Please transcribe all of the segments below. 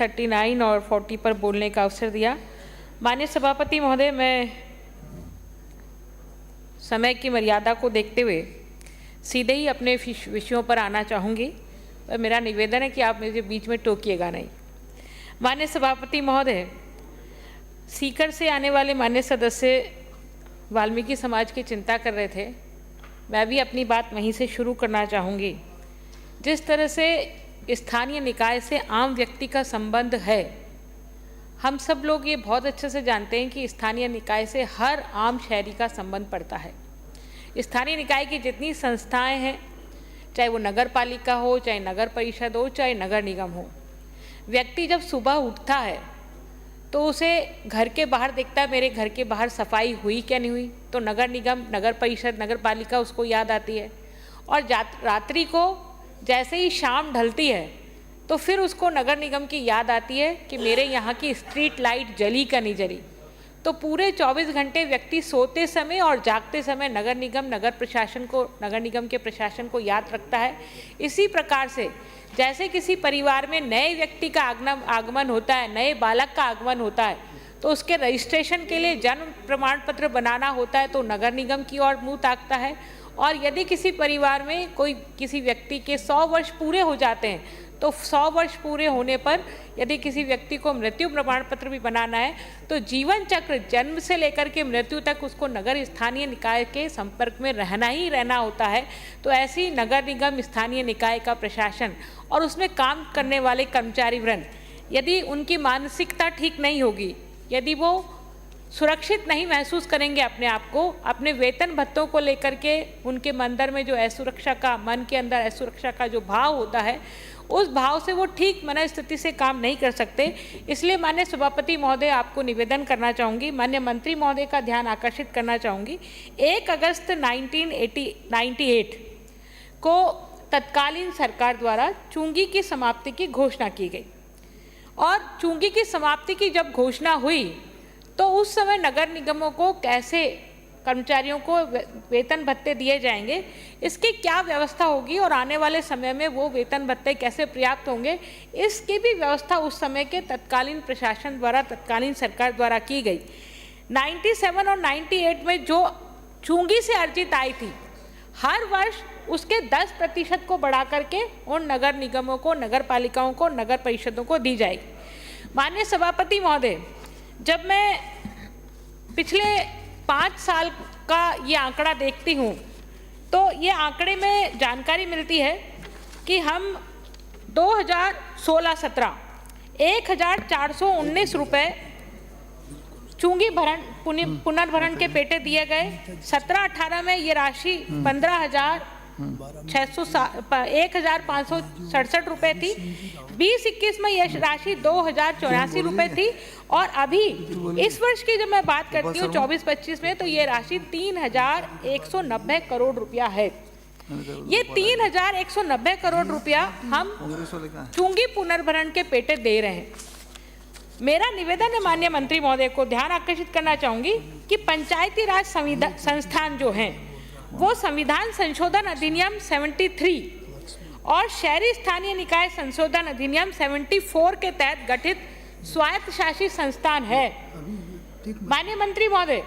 39 और 40 पर बोलने का अवसर दिया। माननीय सभापति महोदय, मैं समय की मर्यादा को देखते हुए सीधे ही अपने विषयों पर आना चाहूँगी, पर मेरा निवेदन है कि आप मुझे बीच में टोकिएगा नहीं। माननीय सभापति महोदय, सीकर से आने वाले माननीय सदस्य वाल्मीकि समाज की चिंता कर रहे थे। मैं भी अपनी बात वहीं से शुरू करना चाहूँगी। जिस तरह से स्थानीय निकाय से आम व्यक्ति का संबंध है, हम सब लोग ये बहुत अच्छे से जानते हैं कि स्थानीय निकाय से हर आम शहरी का संबंध पड़ता है। स्थानीय निकाय की जितनी संस्थाएं हैं, चाहे वो नगर पालिका हो, चाहे नगर परिषद हो, चाहे नगर निगम हो, व्यक्ति जब सुबह उठता है तो उसे घर के बाहर देखता है, मेरे घर के बाहर सफाई हुई क्या नहीं हुई, तो नगर निगम, नगर परिषद, नगर पालिका उसको याद आती है। और रात्रि को जैसे ही शाम ढलती है तो फिर उसको नगर निगम की याद आती है कि मेरे यहाँ की स्ट्रीट लाइट जली क्या नहीं जली। तो पूरे 24 घंटे व्यक्ति सोते समय और जागते समय नगर निगम, नगर निगम के प्रशासन को याद रखता है। इसी प्रकार से जैसे किसी परिवार में नए व्यक्ति का आगमन होता है, नए बालक का आगमन होता है, तो उसके रजिस्ट्रेशन के लिए जन्म प्रमाण पत्र बनाना होता है तो नगर निगम की ओर मुँह ताकता है। और यदि किसी परिवार में किसी व्यक्ति के 100 वर्ष पूरे हो जाते हैं तो 100 वर्ष पूरे होने पर यदि किसी व्यक्ति को मृत्यु प्रमाण पत्र भी बनाना है तो जीवन चक्र जन्म से लेकर के मृत्यु तक उसको नगर स्थानीय निकाय के संपर्क में रहना होता है। तो ऐसी नगर निगम, स्थानीय निकाय का प्रशासन और उसमें काम करने वाले कर्मचारी वृंद, यदि उनकी मानसिकता ठीक नहीं होगी, यदि वो सुरक्षित नहीं महसूस करेंगे अपने आप को, अपने वेतन भत्तों को लेकर के उनके अंदर में जो असुरक्षा का, मन के अंदर असुरक्षा का जो भाव होता है, उस भाव से वो ठीक मनस्थिति से काम नहीं कर सकते। इसलिए माननीय सभापति महोदय, आपको निवेदन करना चाहूँगी, माननीय मंत्री महोदय का ध्यान आकर्षित करना चाहूँगी। 1 अगस्त 1998 को तत्कालीन सरकार द्वारा चुंगी की समाप्ति की घोषणा की गई और चुंगी की समाप्ति की जब घोषणा हुई तो उस समय नगर निगमों को कैसे कर्मचारियों को वेतन भत्ते दिए जाएंगे, इसकी क्या व्यवस्था होगी और आने वाले समय में वो वेतन भत्ते कैसे पर्याप्त होंगे, इसकी भी व्यवस्था उस समय के तत्कालीन प्रशासन द्वारा, तत्कालीन सरकार द्वारा की गई। 97 और 98 में जो चुंगी से अर्जित आई थी, हर वर्ष उसके 10% को बढ़ा करके उन नगर निगमों को, नगर पालिकाओं को, नगर परिषदों को दी जाएगी। माननीय सभापति महोदय, जब मैं पिछले 5 साल का ये आंकड़ा देखती हूँ तो ये आंकड़े में जानकारी मिलती है कि हम 2016-17 1419 रुपये चुंगी पुनर्भरण के पेटे दिए गए। 17-18 में ये राशि 15,567 रुपये थी। 20-21 में यह राशि 2,084 रुपये थी और अभी इस वर्ष की जब मैं बात करती हूँ 24-25 में, तो ये राशि 3,190 करोड़ रुपया है। ये 3,190 करोड़ रुपया हम चुंगी पुनर्भरण के पेटे दे रहे हैं। मेरा निवेदन है माननीय मंत्री महोदय को ध्यान आकर्षित करना चाहूँगी कि पंचायती राज संस्थान जो हैं वो संविधान संशोधन अधिनियम 73 और शहरी स्थानीय निकाय संशोधन अधिनियम 74 के तहत गठित स्वायत्त शासी संस्थान है। माननीय मंत्री महोदय,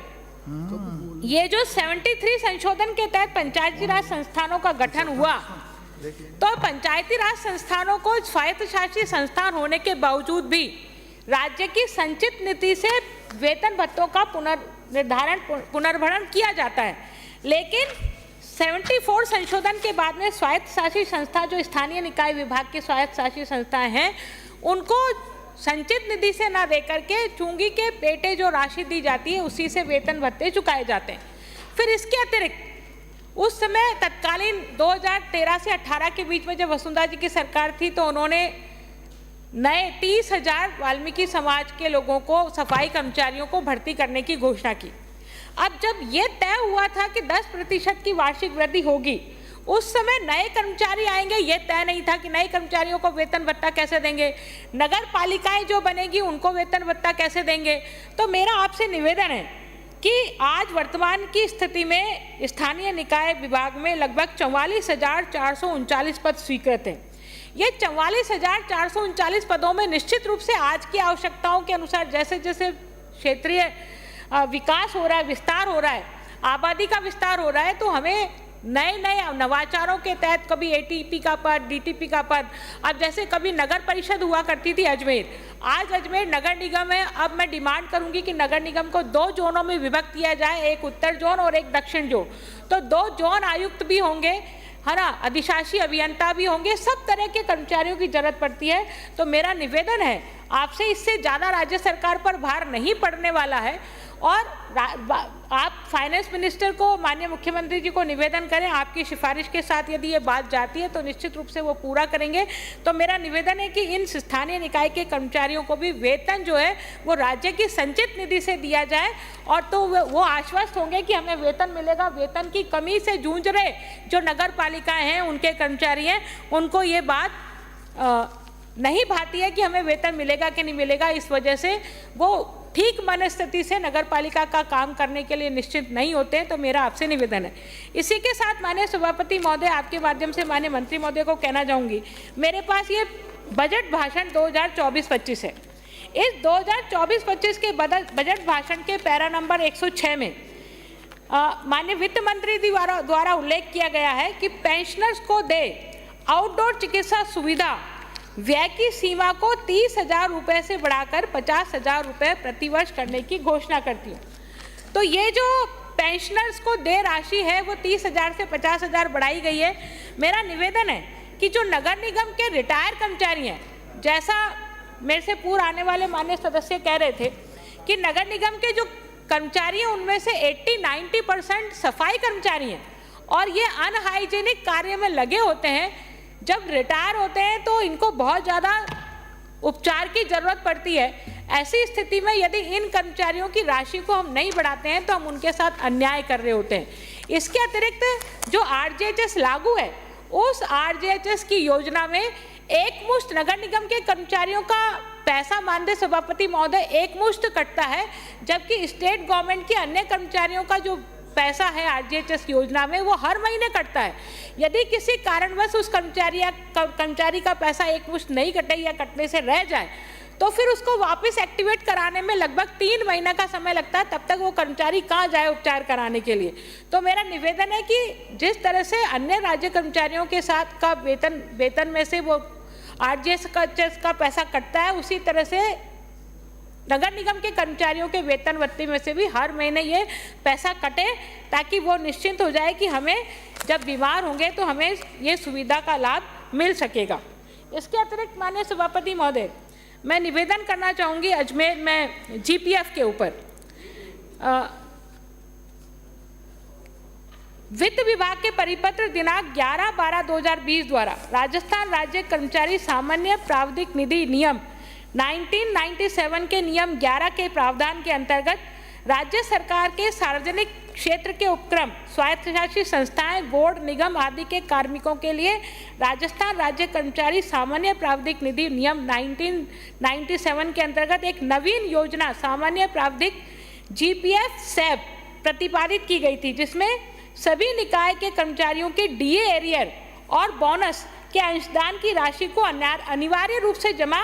ये जो 73 संशोधन के तहत पंचायती राज संस्थानों का गठन हुआ, तो पंचायती राज संस्थानों को स्वायत्त शासी संस्थान होने के बावजूद भी राज्य की संचित नीति से वेतन भत्तों का पुनर्भरण किया जाता है। लेकिन 74 संशोधन के बाद में स्वायत्त शासी संस्था, जो स्थानीय निकाय विभाग की स्वायत्त शासी संस्थाएं हैं, उनको संचित निधि से ना देकर के चुंगी के पेटे जो राशि दी जाती है उसी से वेतन भत्ते चुकाए जाते हैं। फिर इसके अतिरिक्त उस समय तत्कालीन 2013 से 18 के बीच में जब वसुंधरा जी की सरकार थी तो उन्होंने नए 30,000 वाल्मीकि समाज के लोगों को, सफाई कर्मचारियों को भर्ती करने की घोषणा की। अब जब ये तय हुआ था कि 10% की वार्षिक वृद्धि होगी, उस समय नए कर्मचारी आएंगे, ये तय नहीं था कि नए कर्मचारियों को वेतन भत्ता कैसे देंगे, नगर पालिकाएं जो बनेगी उनको वेतन भत्ता कैसे देंगे। तो मेरा आपसे निवेदन है कि आज वर्तमान की स्थिति में स्थानीय निकाय विभाग में लगभग 44,439 पद स्वीकृत हैं। ये 44,439 पदों में निश्चित रूप से आज की आवश्यकताओं के अनुसार जैसे जैसे क्षेत्रीय विकास हो रहा है, विस्तार हो रहा है, आबादी का विस्तार हो रहा है, तो हमें नए नए नवाचारों के तहत कभी एटीपी का पद, डीटीपी का पद, अब जैसे कभी नगर परिषद हुआ करती थी अजमेर, आज अजमेर नगर निगम है। अब मैं डिमांड करूंगी कि नगर निगम को 2 जोनों में विभक्त किया जाए, एक उत्तर जोन और एक दक्षिण जोन। तो 2 जोन आयुक्त भी होंगे, है ना, अधिशासी अभियंता भी होंगे, सब तरह के कर्मचारियों की जरूरत पड़ती है। तो मेरा निवेदन है आपसे, इससे ज़्यादा राज्य सरकार पर भार नहीं पड़ने वाला है। और आप फाइनेंस मिनिस्टर को, माननीय मुख्यमंत्री जी को निवेदन करें, आपकी सिफारिश के साथ यदि ये बात जाती है तो निश्चित रूप से वो पूरा करेंगे। तो मेरा निवेदन है कि इन स्थानीय निकाय के कर्मचारियों को भी वेतन जो है वो राज्य की संचित निधि से दिया जाए, और तो वो आश्वस्त होंगे कि हमें वेतन मिलेगा। वेतन की कमी से जूझ रहे जो नगर पालिकाएँ हैं, उनके कर्मचारी हैं, उनको ये बात नहीं भाती है कि हमें वेतन मिलेगा कि नहीं मिलेगा। इस वजह से वो ठीक मनस्थिति से नगर पालिका का काम करने के लिए निश्चित नहीं होते हैं। तो मेरा आपसे निवेदन है। इसी के साथ माननीय सभापति महोदय, आपके माध्यम से माननीय मंत्री महोदय को कहना चाहूँगी, मेरे पास ये बजट भाषण 2024-25 है। इस 2024-25 के बजट भाषण के पैरा नंबर 106 में माननीय वित्त मंत्री द्वारा उल्लेख किया गया है कि पेंशनर्स को दे आउटडोर चिकित्सा सुविधा व्यय की सीमा को 30,000 रुपये से बढ़ाकर 50,000 रुपये प्रतिवर्ष करने की घोषणा करती हूँ। तो ये जो पेंशनर्स को दे राशि है वो 30,000 से 50,000 बढ़ाई गई है। मेरा निवेदन है कि जो नगर निगम के रिटायर कर्मचारी हैं, जैसा मेरे से पूर्व आने वाले माननीय सदस्य कह रहे थे कि नगर निगम के जो कर्मचारी हैं उनमें से 80-90% सफाई कर्मचारी हैं और ये अनहाइजेनिक कार्य में लगे होते हैं। जब रिटायर होते हैं तो इनको बहुत ज़्यादा उपचार की ज़रूरत पड़ती है। ऐसी स्थिति में यदि इन कर्मचारियों की राशि को हम नहीं बढ़ाते हैं तो हम उनके साथ अन्याय कर रहे होते हैं। इसके अतिरिक्त जो आरजेएचएस लागू है, उस आरजेएचएस की योजना में एक मुश्त नगर निगम के कर्मचारियों का पैसा माननीय सभापति महोदय एक मुश्त कटता है, जबकि स्टेट गवर्नमेंट के अन्य कर्मचारियों का जो पैसा है आरजेएचएस योजना में वो हर महीने कटता है। यदि किसी कारणवश उस कर्मचारी का पैसा एक मुश्त नहीं कटे या कटने से रह जाए तो फिर उसको वापस एक्टिवेट कराने में लगभग 3 महीने का समय लगता है। तब तक वो कर्मचारी कहाँ जाए उपचार कराने के लिए। तो मेरा निवेदन है कि जिस तरह से अन्य राज्य कर्मचारियों के साथ का वेतन में से वो आरजेएचएस का पैसा कटता है, उसी तरह से नगर निगम के कर्मचारियों के वेतन भत्ते में से भी हर महीने ये पैसा कटे, ताकि वो निश्चिंत हो जाए कि हमें जब बीमार होंगे तो हमें ये सुविधा का लाभ मिल सकेगा। इसके अतिरिक्त माननीय सभापति महोदय, मैं निवेदन करना चाहूँगी अजमेर में जीपीएफ के ऊपर। वित्त विभाग के परिपत्र दिनांक 11/12/2020 द्वारा राजस्थान राज्य कर्मचारी सामान्य प्रावधिक निधि नियम 1997 के नियम 11 के प्रावधान के अंतर्गत राज्य सरकार के सार्वजनिक क्षेत्र के उपक्रम, स्वायत्तशासी संस्थाएं, बोर्ड, निगम आदि के कार्मिकों के लिए राजस्थान राज्य कर्मचारी सामान्य प्रावधिक निधि नियम 1997 के अंतर्गत एक नवीन योजना सामान्य प्रावधिक जीपीएफ सैब प्रतिपादित की गई थी, जिसमें सभी निकाय के कर्मचारियों के डीए एरियर और बोनस के अंशदान की राशि को अनिवार्य रूप से जमा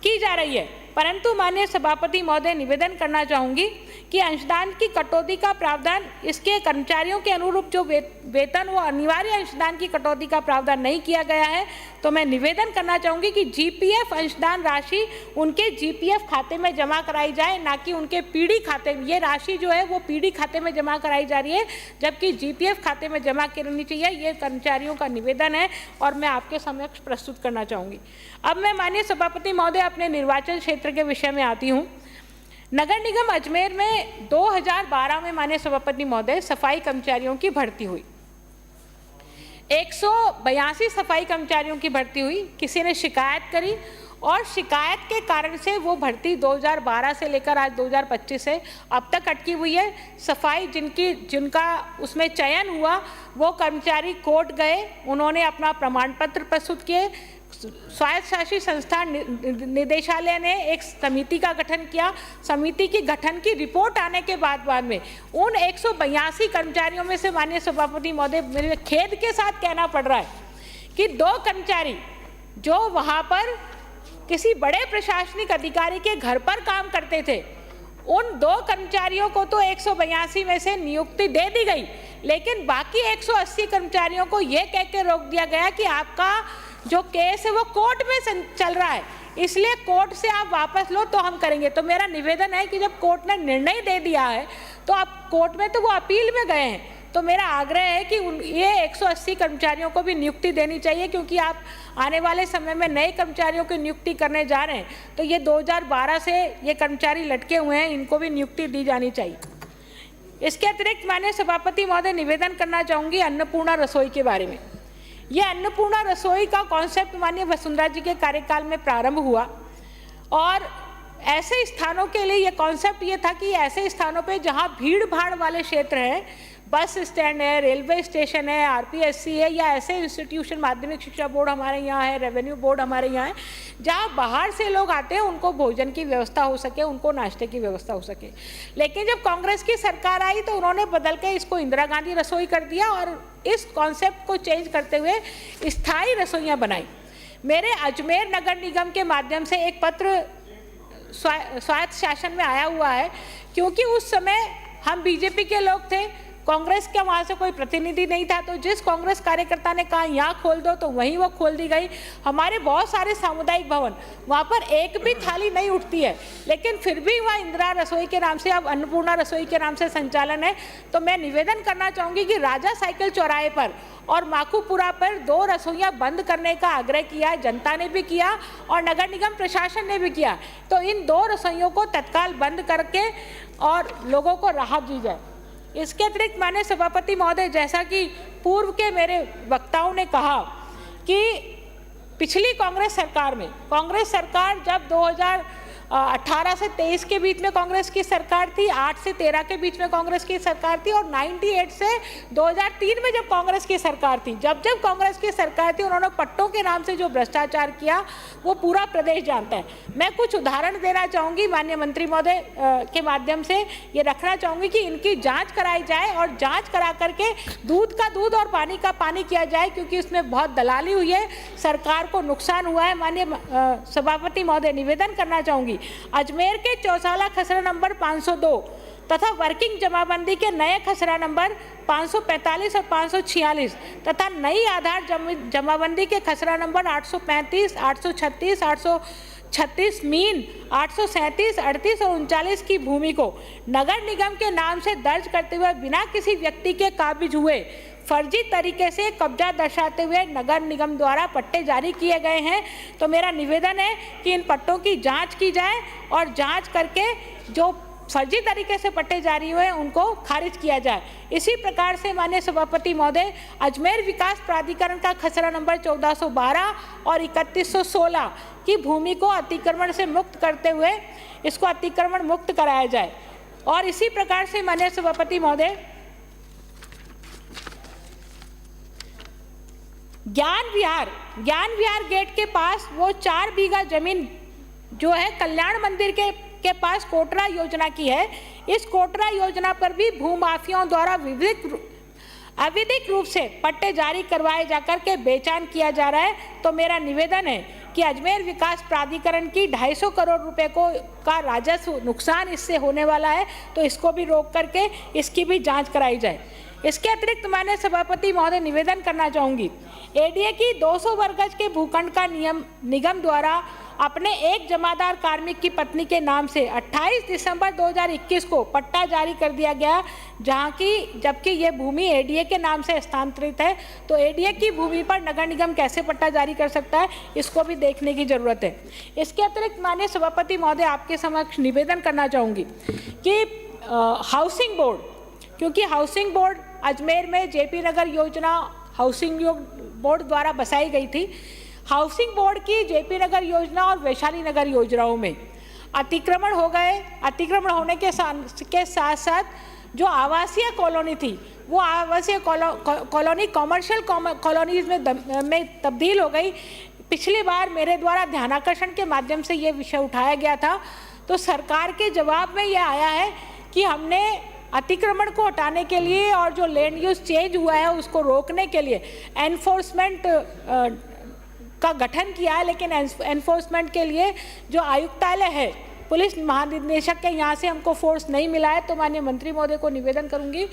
की जा रही है। परंतु माननीय सभापति महोदय, निवेदन करना चाहूँगी कि अंशदान की कटौती का प्रावधान इसके कर्मचारियों के अनुरूप जो वेतन वो अनिवार्य अंशदान की कटौती का प्रावधान नहीं किया गया है। तो मैं निवेदन करना चाहूँगी कि जीपीएफ अंशदान राशि उनके जीपीएफ खाते में जमा कराई जाए, ना कि उनके पीडी खाते में। ये राशि जो है वो पीडी खाते में जमा कराई जा रही है, जबकि जीपीएफ खाते में जमा करनी चाहिए। ये कर्मचारियों का निवेदन है और मैं आपके समक्ष प्रस्तुत करना चाहूँगी। अब मैं माननीय सभापति महोदय अपने निर्वाचन क्षेत्र के विषय में आती हूँ। नगर निगम अजमेर में 2012 में माननीय सभापति महोदय सफाई कर्मचारियों की भर्ती हुई। 182 सफाई कर्मचारियों की भर्ती हुई। किसी ने शिकायत करी और शिकायत के कारण से वो भर्ती 2012 से लेकर आज 2025 से अब तक अटकी हुई है। सफाई जिनका उसमें चयन हुआ वो कर्मचारी कोर्ट गए, उन्होंने अपना प्रमाण पत्र प्रस्तुत किए। स्वायत्तशासी संस्था निदेशालय ने एक समिति का गठन किया। समिति की गठन की रिपोर्ट आने के बाद में उन 182 कर्मचारियों में से माननीय सभापति महोदय, मेरे खेद के साथ कहना पड़ रहा है कि 2 कर्मचारी जो वहाँ पर किसी बड़े प्रशासनिक अधिकारी के घर पर काम करते थे, उन 2 कर्मचारियों को तो 182 में से नियुक्ति दे दी गई, लेकिन बाकी 180 कर्मचारियों को ये कह के रोक दिया गया कि आपका जो केस है वो कोर्ट में चल रहा है, इसलिए कोर्ट से आप वापस लो तो हम करेंगे। तो मेरा निवेदन है कि जब कोर्ट ने निर्णय दे दिया है तो आप कोर्ट में तो वो अपील में गए हैं, तो मेरा आग्रह है कि ये 180 कर्मचारियों को भी नियुक्ति देनी चाहिए, क्योंकि आप आने वाले समय में नए कर्मचारियों की नियुक्ति करने जा रहे हैं, तो ये 2012 से ये कर्मचारी लटके हुए हैं, इनको भी नियुक्ति दी जानी चाहिए। इसके अतिरिक्त माननीय सभापति महोदय निवेदन करना चाहूँगी अन्नपूर्णा रसोई के बारे में। ये अन्नपूर्णा रसोई का कॉन्सेप्ट माननीय वसुंधरा जी के कार्यकाल में प्रारंभ हुआ, और ऐसे स्थानों के लिए ये कॉन्सेप्ट ये था कि ऐसे स्थानों पे जहाँ भीड़ भाड़ वाले क्षेत्र हैं, बस स्टैंड है, रेलवे स्टेशन है, आरपीएससी है, या ऐसे इंस्टीट्यूशन, माध्यमिक शिक्षा बोर्ड हमारे यहाँ है, रेवेन्यू बोर्ड हमारे यहाँ है, जहाँ बाहर से लोग आते हैं, उनको भोजन की व्यवस्था हो सके, उनको नाश्ते की व्यवस्था हो सके। लेकिन जब कांग्रेस की सरकार आई तो उन्होंने बदल के इसको इंदिरा गांधी रसोई कर दिया और इस कॉन्सेप्ट को चेंज करते हुए स्थायी रसोइयाँ बनाई। मेरे अजमेर नगर निगम के माध्यम से एक पत्र स्वायत्त शासन में आया हुआ है, क्योंकि उस समय हम बीजेपी के लोग थे, कांग्रेस का वहाँ से कोई प्रतिनिधि नहीं था, तो जिस कांग्रेस कार्यकर्ता ने कहा यहाँ खोल दो तो वहीं वो खोल दी गई। हमारे बहुत सारे सामुदायिक भवन, वहाँ पर एक भी थाली नहीं उठती है, लेकिन फिर भी वहाँ इंदिरा रसोई के नाम से, अब अन्नपूर्णा रसोई के नाम से संचालन है। तो मैं निवेदन करना चाहूँगी कि राजा साइकिल चौराहे पर और माखूपुरा पर 2 रसोइयाँ बंद करने का आग्रह किया, जनता ने भी किया और नगर निगम प्रशासन ने भी किया। तो इन 2 रसोइयों को तत्काल बंद करके और लोगों को राहत दी जाए। इसके अतिरिक्त माननीय सभापति महोदय, जैसा कि पूर्व के मेरे वक्ताओं ने कहा कि पिछली कांग्रेस सरकार में, कांग्रेस सरकार जब 2018 से 23 के बीच में कांग्रेस की सरकार थी, 8 से 13 के बीच में कांग्रेस की सरकार थी, और 98 से 2003 में जब कांग्रेस की सरकार थी, जब कांग्रेस की सरकार थी, उन्होंने पट्टों के नाम से जो भ्रष्टाचार किया वो पूरा प्रदेश जानता है। मैं कुछ उदाहरण देना चाहूँगी माननीय मंत्री महोदय के माध्यम से, ये रखना चाहूँगी कि इनकी जाँच कराई जाए और जाँच करा करके दूध का दूध और पानी का पानी किया जाए, क्योंकि इसमें बहुत दलाली हुई है, सरकार को नुकसान हुआ है। माननीय सभापति महोदय, निवेदन करना चाहूँगी अजमेर के चौसाला खसरा नंबर 502 तथा वर्किंग जमाबंदी के नए खसरा नंबर 545 और 546 तथा नई आधार जमाबंदी के खसरा नंबर 835, 836, 836 मीन, 837, 38 और 39 की भूमि को नगर निगम के नाम से दर्ज करते हुए बिना किसी व्यक्ति के काबिज हुए फर्जी तरीके से कब्जा दर्शाते हुए नगर निगम द्वारा पट्टे जारी किए गए हैं। तो मेरा निवेदन है कि इन पट्टों की जांच की जाए और जांच करके जो फर्जी तरीके से पट्टे जारी हुए उनको खारिज किया जाए। इसी प्रकार से माननीय सभापति महोदय, अजमेर विकास प्राधिकरण का खसरा नंबर 1412 और 3116 की भूमि को अतिक्रमण से मुक्त करते हुए इसको अतिक्रमण मुक्त कराया जाए। और इसी प्रकार से माननीय सभापति महोदय, ज्ञान विहार गेट के पास वो 4 बीघा जमीन जो है कल्याण मंदिर के पास कोटरा योजना की है, इस कोटरा योजना पर भी भूमाफियाओं द्वारा अवैधिक रूप से पट्टे जारी करवाए जाकर के बेचान किया जा रहा है। तो मेरा निवेदन है कि अजमेर विकास प्राधिकरण की 250 करोड़ रुपए का राजस्व नुकसान इससे होने वाला है, तो इसको भी रोक करके इसकी भी जांच कराई जाए। इसके अतिरिक्त माननीय सभापति महोदय, निवेदन करना चाहूँगी, एडीए की 200 वर्ग गज के भूखंड का निगम द्वारा अपने एक जमादार कार्मिक की पत्नी के नाम से 28 दिसंबर 2021 को पट्टा जारी कर दिया गया, जबकि ये भूमि एडीए के नाम से हस्तांतरित है। तो एडीए की भूमि पर नगर निगम कैसे पट्टा जारी कर सकता है, इसको भी देखने की जरूरत है। इसके अतिरिक्त माननीय सभापति महोदय, आपके समक्ष निवेदन करना चाहूँगी कि हाउसिंग बोर्ड, क्योंकि हाउसिंग बोर्ड अजमेर में जेपी नगर योजना हाउसिंग बोर्ड द्वारा बसाई गई थी, हाउसिंग बोर्ड की जेपी नगर योजना और वैशाली नगर योजनाओं में अतिक्रमण हो गए। अतिक्रमण होने के साथ साथ जो आवासीय कॉलोनी थी, वो आवासीय कॉलोनी कॉमर्शियल कॉलोनीज में तब्दील हो गई। पिछली बार मेरे द्वारा ध्यानाकर्षण के माध्यम से ये विषय उठाया गया था, तो सरकार के जवाब में यह आया है कि हमने अतिक्रमण को हटाने के लिए और जो लैंड यूज चेंज हुआ है उसको रोकने के लिए एनफोर्समेंट का गठन किया है, लेकिन एनफोर्समेंट के लिए जो आयुक्तालय है, पुलिस महानिदेशक के यहाँ से हमको फोर्स नहीं मिला है। तो माननीय मंत्री महोदय को निवेदन करूँगी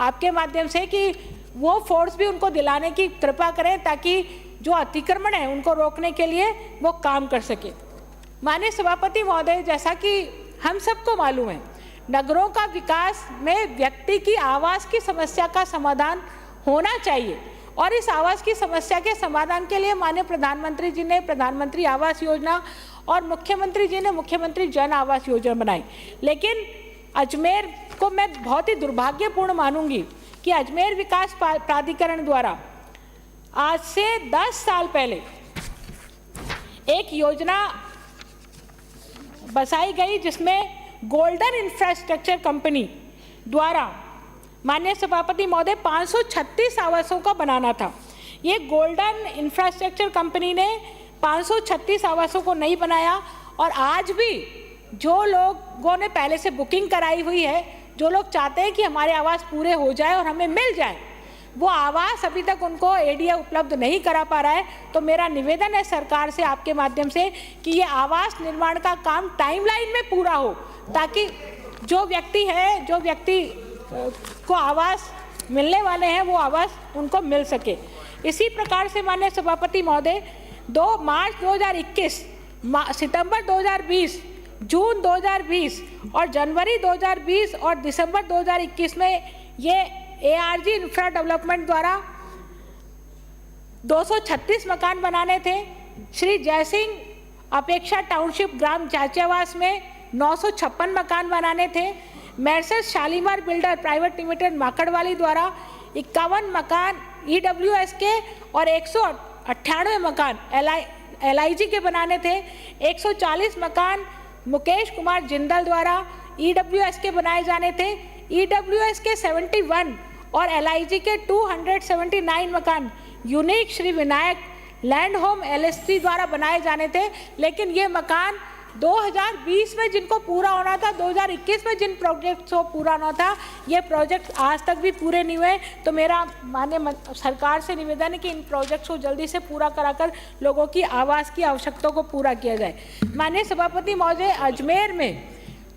आपके माध्यम से कि वो फोर्स भी उनको दिलाने की कृपा करें, ताकि जो अतिक्रमण है उनको रोकने के लिए वो काम कर सके। माननीय सभापति महोदय, जैसा कि हम सबको मालूम है, नगरों का विकास में व्यक्ति की आवास की समस्या का समाधान होना चाहिए, और इस आवास की समस्या के समाधान के लिए माननीय प्रधानमंत्री जी ने प्रधानमंत्री आवास योजना और मुख्यमंत्री जी ने मुख्यमंत्री जन आवास योजना बनाई। लेकिन अजमेर को मैं बहुत ही दुर्भाग्यपूर्ण मानूंगी कि अजमेर विकास प्राधिकरण द्वारा आज से 10 साल पहले एक योजना बसाई गई, जिसमें गोल्डन इंफ्रास्ट्रक्चर कंपनी द्वारा माननीय सभापति महोदय 536 आवासों का बनाना था। ये गोल्डन इंफ्रास्ट्रक्चर कंपनी ने 536 आवासों को नहीं बनाया, और आज भी जो लोगों ने पहले से बुकिंग कराई हुई है, जो लोग चाहते हैं कि हमारे आवास पूरे हो जाए और हमें मिल जाए, वो आवास अभी तक उनको एडीए उपलब्ध नहीं करा पा रहा है। तो मेरा निवेदन है सरकार से आपके माध्यम से कि ये आवास निर्माण का काम टाइमलाइन में पूरा हो, ताकि जो व्यक्ति को आवास मिलने वाले हैं वो आवास उनको मिल सके। इसी प्रकार से माननीय सभापति महोदय 2 मार्च 2021, सितंबर 2020, जून 2020 और जनवरी 2020 और दिसंबर 2021 में ये एआरजी इंफ्रा डेवलपमेंट द्वारा 236 मकान बनाने थे। श्री जयसिंह अपेक्षा टाउनशिप ग्राम चाचावास में 956 मकान बनाने थे। Messrs Shalimar builder private limited Makadwali द्वारा 51 मकान ईडब्ल्यूएस के और 198 मकान एलआईजी के बनाने थे। 140 मकान मुकेश कुमार जिंदल द्वारा ईडब्ल्यूएस के बनाए जाने थे। ईडब्ल्यूएस के 71 और एलआईजी के 279 मकान unique Shri Vinayak land home LSC द्वारा बनाए जाने थे। लेकिन ये मकान 2020 में जिनको पूरा होना था, 2021 में जिन प्रोजेक्ट्स को पूरा होना था, ये प्रोजेक्ट आज तक भी पूरे नहीं हुए। तो मेरा माननीय सरकार से निवेदन है कि इन प्रोजेक्ट्स को जल्दी से पूरा कराकर लोगों की आवास की आवश्यकताओं को पूरा किया जाए। माननीय सभापति महोदय, अजमेर में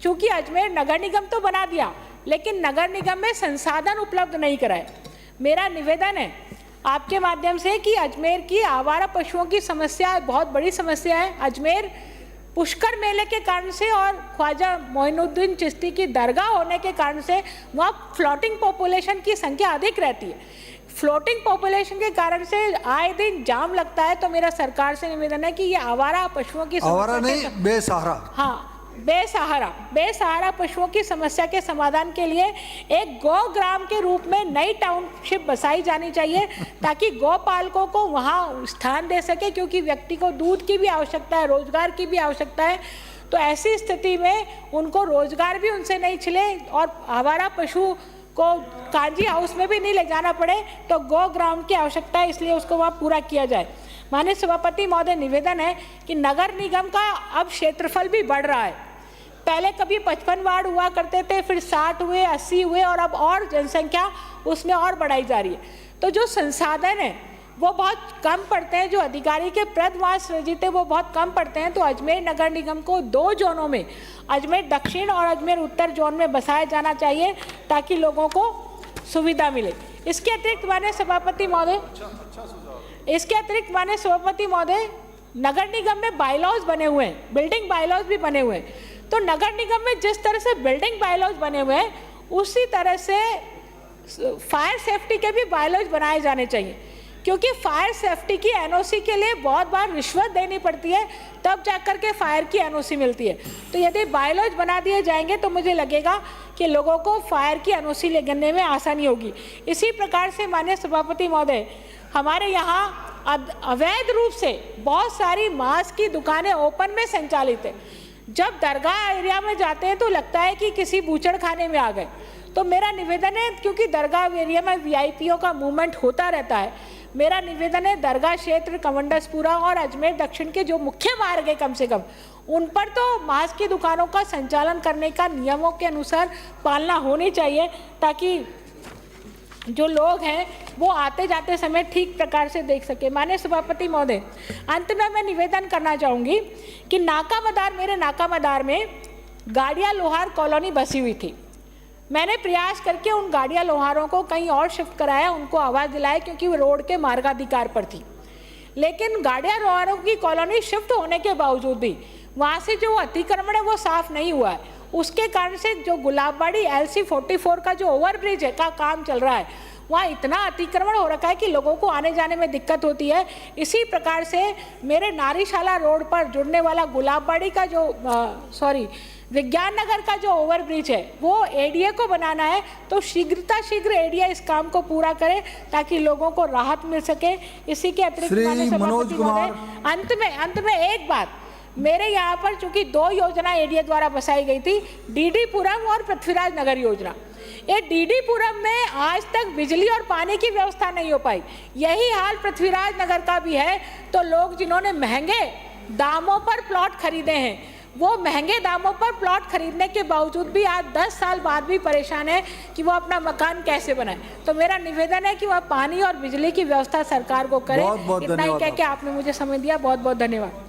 चूँकि अजमेर नगर निगम तो बना दिया, लेकिन नगर निगम में संसाधन उपलब्ध नहीं कराए। मेरा निवेदन है आपके माध्यम से कि अजमेर की आवारा पशुओं की समस्या बहुत बड़ी समस्या है। अजमेर पुष्कर मेले के कारण से और ख्वाजा मोइनुद्दीन चिश्ती की दरगाह होने के कारण से वहाँ फ्लोटिंग पॉपुलेशन की संख्या अधिक रहती है। फ्लोटिंग पॉपुलेशन के कारण से आए दिन जाम लगता है। तो मेरा सरकार से निवेदन है कि ये आवारा पशुओं की आवारा नहीं, बेसहारा, हाँ बेसहारा पशुओं की समस्या के समाधान के लिए एक गौ ग्राम के रूप में नई टाउनशिप बसाई जानी चाहिए, ताकि गौपालकों को वहाँ स्थान दे सके, क्योंकि व्यक्ति को दूध की भी आवश्यकता है, रोजगार की भी आवश्यकता है। तो ऐसी स्थिति में उनको रोजगार भी उनसे नहीं छिले और आवारा पशु को कांजी हाउस में भी नहीं ले जाना पड़े। तो गौ ग्राम की आवश्यकता है, इसलिए उसको वहाँ पूरा किया जाए। माननीय सभापति महोदय, निवेदन है कि नगर निगम का अब क्षेत्रफल भी बढ़ रहा है। पहले कभी 55 वार्ड हुआ करते थे, फिर 60 हुए, 80 हुए, और अब और जनसंख्या उसमें और बढ़ाई जा रही है। तो जो संसाधन है वो बहुत कम पड़ते हैं, जो अधिकारी के पद वहाँ सृजित है वो बहुत कम पड़ते हैं। तो अजमेर नगर निगम को 2 जोनों में, अजमेर दक्षिण और अजमेर उत्तर जोन में बसाया जाना चाहिए, ताकि लोगों को सुविधा मिले। इसके अतिरिक्त माननीय सभापति महोदय, नगर निगम में बायलॉज बने हुए हैं, बिल्डिंग बायलॉज भी बने हुए हैं। तो नगर निगम में जिस तरह से बिल्डिंग बायलॉज बने हुए हैं, उसी तरह से फायर सेफ्टी के भी बायलॉज बनाए जाने चाहिए, क्योंकि फायर सेफ्टी की एनओसी के लिए बहुत बार रिश्वत देनी पड़ती है, तब जाकर के फायर की एनओसी मिलती है। तो यदि बायलॉज बना दिए जाएंगे तो मुझे लगेगा कि लोगों को फायर की एनओसी लेने में आसानी होगी। इसी प्रकार से माननीय सभापति महोदय, हमारे यहाँ अवैध रूप से बहुत सारी मांस की दुकानें ओपन में संचालित है। जब दरगाह एरिया में जाते हैं तो लगता है कि किसी बूचड़ खाने में आ गए। तो मेरा निवेदन है, क्योंकि दरगाह एरिया में वीआईपीओ का मूवमेंट होता रहता है, मेरा निवेदन है दरगाह क्षेत्र, कवंडसपुरा और अजमेर दक्षिण के जो मुख्य मार्ग है कम से कम उन पर तो मांस की दुकानों का संचालन करने का नियमों के अनुसार पालना होनी चाहिए, ताकि जो लोग हैं वो आते जाते समय ठीक प्रकार से देख सके। माननीय सभापति महोदय, अंत में मैं निवेदन करना चाहूँगी कि मेरे नाका मदार में गाड़िया लोहार कॉलोनी बसी हुई थी। मैंने प्रयास करके उन गाड़िया लोहारों को कहीं और शिफ्ट कराया, उनको आवाज़ दिलाई, क्योंकि वो रोड के मार्गाधिकार पर थी। लेकिन गाड़िया लोहारों की कॉलोनी शिफ्ट होने के बावजूद भी वहाँ से जो अतिक्रमण है वो साफ नहीं हुआ है। उसके कारण से जो गुलाबबाड़ी LC 44 का जो ओवरब्रिज है का काम चल रहा है, वहाँ इतना अतिक्रमण हो रखा है कि लोगों को आने जाने में दिक्कत होती है। इसी प्रकार से मेरे नारीशाला रोड पर जुड़ने वाला गुलाबबाड़ी का जो विज्ञान नगर का जो ओवरब्रिज है वो ADA को बनाना है, तो शीघ्र ADA इस काम को पूरा करे ताकि लोगों को राहत मिल सके। इसी के अतिरिक्त माननीय सभापति महोदय, अंत में एक बात, मेरे यहाँ पर चूंकि 2 योजना ADA द्वारा बसाई गई थी, DD पुरम और पृथ्वीराज नगर योजना। ये DD पुरम में आज तक बिजली और पानी की व्यवस्था नहीं हो पाई। यही हाल पृथ्वीराज नगर का भी है। तो लोग जिन्होंने महंगे दामों पर प्लॉट खरीदे हैं, वो महंगे दामों पर प्लॉट खरीदने के बावजूद भी आज 10 साल बाद भी परेशान है कि वो अपना मकान कैसे बनाए। तो मेरा निवेदन है कि वह पानी और बिजली की व्यवस्था सरकार को करे। इतना ही कह के आपने मुझे समय दिया, बहुत बहुत धन्यवाद।